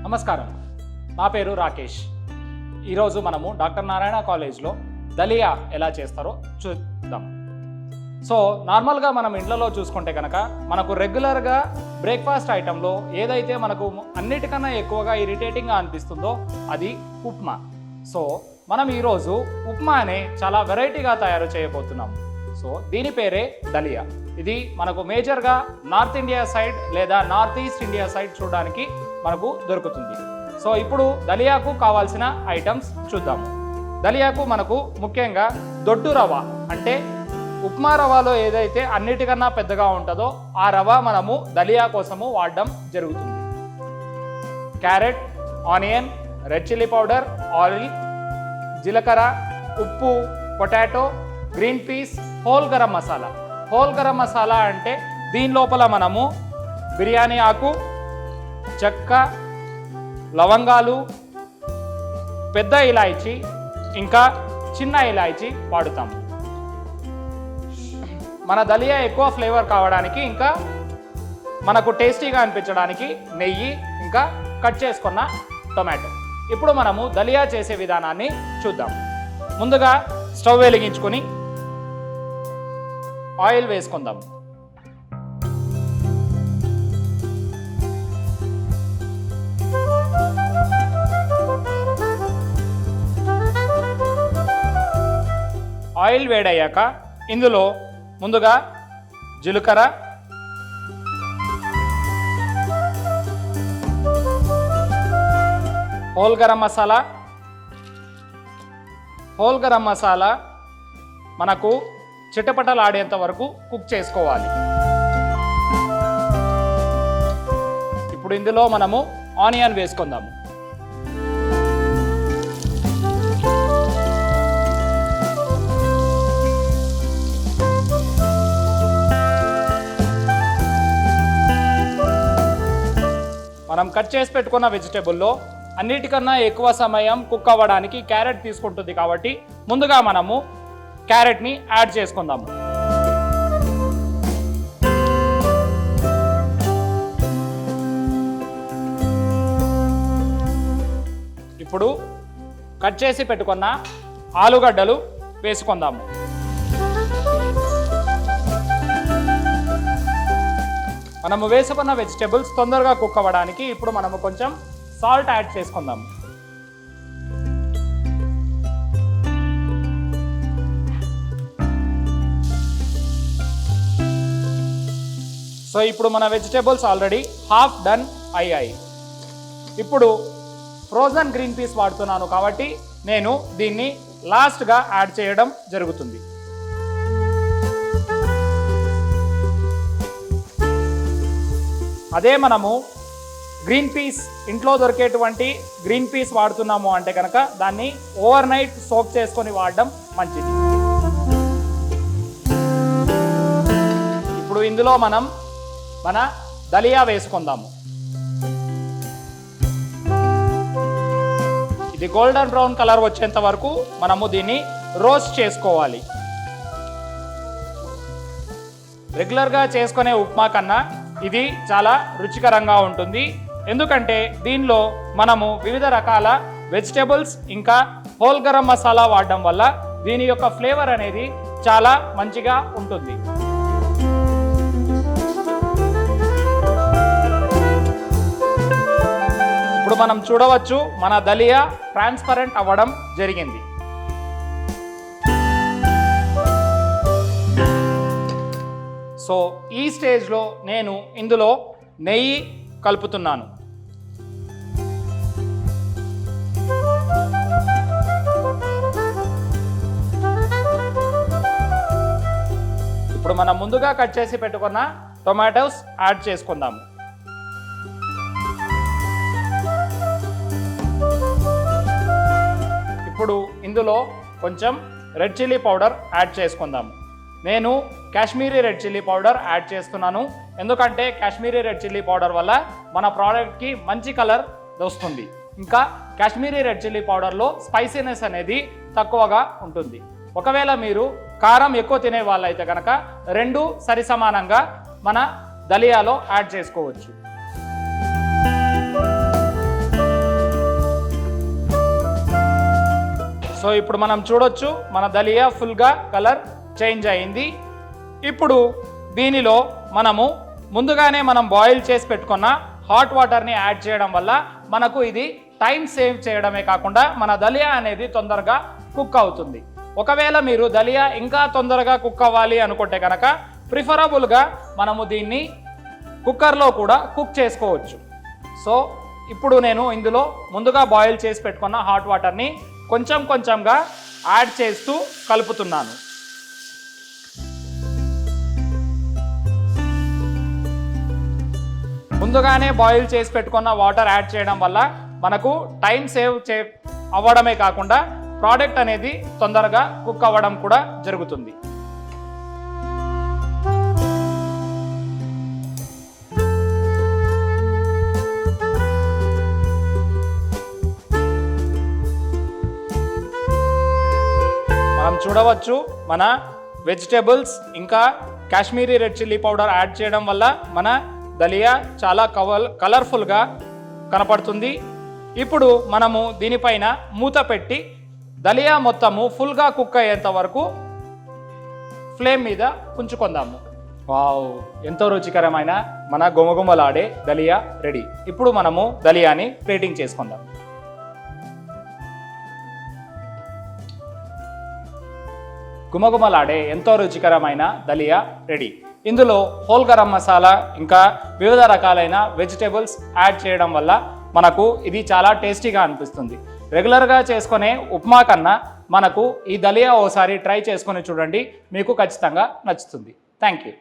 నమస్కారం, నా పేరు రాకేష్. ఈరోజు మనము డాక్టర్ నారాయణ కాలేజ్లో దలియా ఎలా చేస్తారో చూద్దాం. సో నార్మల్గా మనం ఇంట్లో చూసుకుంటే కనుక మనకు రెగ్యులర్గా బ్రేక్ఫాస్ట్ ఐటెంలో ఏదైతే మనకు అన్నిటికన్నా ఎక్కువగా ఇరిటేటింగ్గా అనిపిస్తుందో అది ఉప్మా. సో మనం ఈరోజు ఉప్మాని చాలా వెరైటీగా తయారు చేయబోతున్నాము. సో దీని పేరే దలియా. ఇది మనకు మేజర్గా నార్త్ ఇండియా సైడ్ లేదా నార్త్ ఈస్ట్ ఇండియా సైడ్ చూడడానికి మనకు దొరుకుతుంది. సో ఇప్పుడు దలియాకు కావాల్సిన ఐటమ్స్ చూద్దాము. దలియాకు మనకు ముఖ్యంగా దొడ్డు రవ, అంటే ఉప్మా రవ్వలో ఏదైతే అన్నిటికన్నా పెద్దగా ఉంటుందో ఆ రవ మనము దలియా కోసము వాడడం జరుగుతుంది. Carrot, onion, red chilli powder, oil, జీలకర్ర, ఉప్పు, potato, green peas, whole garam masala. Whole garam masala అంటే దీని లోపల మనము బిర్యానీ ఆకు, చెక్క, లవంగాలు, పెద్ద ఇలాయచీ ఇంకా చిన్న ఇలాయచీ వాడుతాము. మన దలియా ఎక్కువ ఫ్లేవర్ కావడానికి ఇంకా మనకు టేస్టీగా అనిపించడానికి నెయ్యి ఇంకా కట్ చేసుకున్న టొమాటో. ఇప్పుడు మనము దలియా చేసే విధానాన్ని చూద్దాం. ముందుగా స్టవ్ వెలిగించుకొని ఆయిల్ వేసుకుందాం. ఆయిల్ వేడయ్యాక ఇందులో ముందుగా జీలకర్ర, హోల్ గరం మసాలా. హోల్ గరం మసాలా మనకు చిటపటలాడేంత వరకు కుక్ చేసుకోవాలి. ఇప్పుడు ఇందులో మనము ఆనియన్ వేసుకుందాము. మనం కట్ చేసి పెట్టుకున్న వెజిటేబుల్లో అన్నిటికన్నా ఎక్కువ సమయం కుక్ అవ్వడానికి క్యారెట్ తీసుకుంటుంది కాబట్టి ముందుగా మనము క్యారెట్ని యాడ్ చేసుకుందాము. ఇప్పుడు కట్ చేసి పెట్టుకున్న ఆలుగడ్డలు వేసుకుందాము. మనము వేసుకున్న వెజిటేబుల్స్ తొందరగా కుక్ అవ్వడానికి ఇప్పుడు మనము కొంచెం సాల్ట్ యాడ్ చేసుకుందాము. సో ఇప్పుడు మన వెజిటేబుల్స్ ఆల్రెడీ హాఫ్ డన్ అయ్యాయి. ఇప్పుడు ఫ్రోజన్ గ్రీన్ పీస్ వాడుతున్నాను కాబట్టి నేను దీన్ని లాస్ట్గా యాడ్ చేయడం జరుగుతుంది. అదే మనము గ్రీన్ పీస్ ఇంట్లో దొరికేటువంటి గ్రీన్ పీస్ వాడుతున్నాము అంటే కనుక దాన్ని ఓవర్ నైట్ సోక్ చేసుకొని వాడడం మంచిది. ఇప్పుడు ఇందులో మనం మన దలియా వేసుకుందాము. ఇది గోల్డెన్ బ్రౌన్ కలర్ వచ్చేంత వరకు మనము దీన్ని రోస్ట్ చేసుకోవాలి. రెగ్యులర్గా చేసుకునే ఉప్మా కన్నా ఇది చాలా రుచికరంగా ఉంటుంది. ఎందుకంటే దీనిలో మనము వివిధ రకాల వెజిటేబుల్స్ ఇంకా హోల్ గరం మసాలా వాడడం వల్ల దీని యొక్క ఫ్లేవర్ అనేది చాలా మంచిగా ఉంటుంది. ఇప్పుడు మనం చూడవచ్చు మన దలియా ట్రాన్స్పరెంట్ అవ్వడం జరిగింది. సో ఈ స్టేజ్లో నేను ఇందులో నెయ్యి కలుపుతున్నాను. ఇప్పుడు మనం ముందుగా కట్ చేసి పెట్టుకున్న టొమాటోస్ యాడ్ చేసుకుందాము. ఇప్పుడు ఇందులో కొంచెం రెడ్ చిల్లీ పౌడర్ యాడ్ చేసుకుందాము. నేను Kashmiri red chilli powder add చేస్తున్నాను. ఎందుకంటే కాశ్మీరీ రెడ్ చిల్లీ పౌడర్ వల్ల మన ప్రోడక్ట్కి మంచి కలర్ వస్తుంది. ఇంకా కాశ్మీరీ రెడ్ చిల్లీ పౌడర్లో స్పైసీనెస్ అనేది తక్కువగా ఉంటుంది. ఒకవేళ మీరు కారం ఎక్కువ తినే వాళ్ళైతే కనుక రెండు సరి సమానంగా మన దలియాలో యాడ్ చేసుకోవచ్చు. సో ఇప్పుడు మనం చూడొచ్చు మన దలియా ఫుల్గా కలర్ చేంజ్ అయింది. ఇప్పుడు దీనిలో మనము ముందుగానే మనం బాయిల్ చేసి పెట్టుకున్న హాట్ వాటర్ని యాడ్ చేయడం వల్ల మనకు ఇది టైం సేవ్ చేయడమే కాకుండా మన దలియా అనేది తొందరగా కుక్ అవుతుంది. ఒకవేళ మీరు దలియా ఇంకా తొందరగా కుక్ అవ్వాలి అనుకుంటే కనుక ప్రిఫరబుల్గా మనము దీన్ని కుక్కర్లో కూడా కుక్ చేసుకోవచ్చు. సో ఇప్పుడు నేను ఇందులో ముందుగా బాయిల్ చేసి పెట్టుకున్న హాట్ వాటర్ని కొంచెం కొంచెంగా యాడ్ చేస్తూ కలుపుతున్నాను. ముందుగానే బాయిల్ చేసి పెట్టుకున్న వాటర్ యాడ్ చేయడం వల్ల మనకు టైం సేవ్ అవ్వడమే కాకుండా ప్రోడక్ట్ అనేది తొందరగా కుక్ అవ్వడం కూడా జరుగుతుంది. మనం చూడవచ్చు మన వెజిటేబుల్స్ ఇంకా Kashmiri red chilli powder add చేయడం వల్ల మన దలియా చాలా కలర్ఫుల్గా కనపడుతుంది. ఇప్పుడు మనము దీనిపైన మూత పెట్టి దలియా మొత్తము ఫుల్గా కుక్ అయ్యేంత వరకు ఫ్లేమ్ మీద ఉంచుకుందాము. వావ్, ఎంతో రుచికరమైన మన గుమగుమలాడే దలియా రెడీ. ఇప్పుడు మనము దలియాని ప్లేటింగ్ చేసుకుందాం. గుమగుమలాడే ఎంతో రుచికరమైన దలియా రెడీ. ఇందులో హోల్ గరం మసాలా ఇంకా వివిధ రకాలైన వెజిటేబుల్స్ యాడ్ చేయడం వల్ల మనకు ఇది చాలా టేస్టీగా అనిపిస్తుంది. రెగ్యులర్గా చేసుకునే ఉప్మా కన్నా మనకు ఈ దలియా ఓసారి ట్రై చేసుకొని చూడండి, మీకు ఖచ్చితంగా నచ్చుతుంది. Thank you.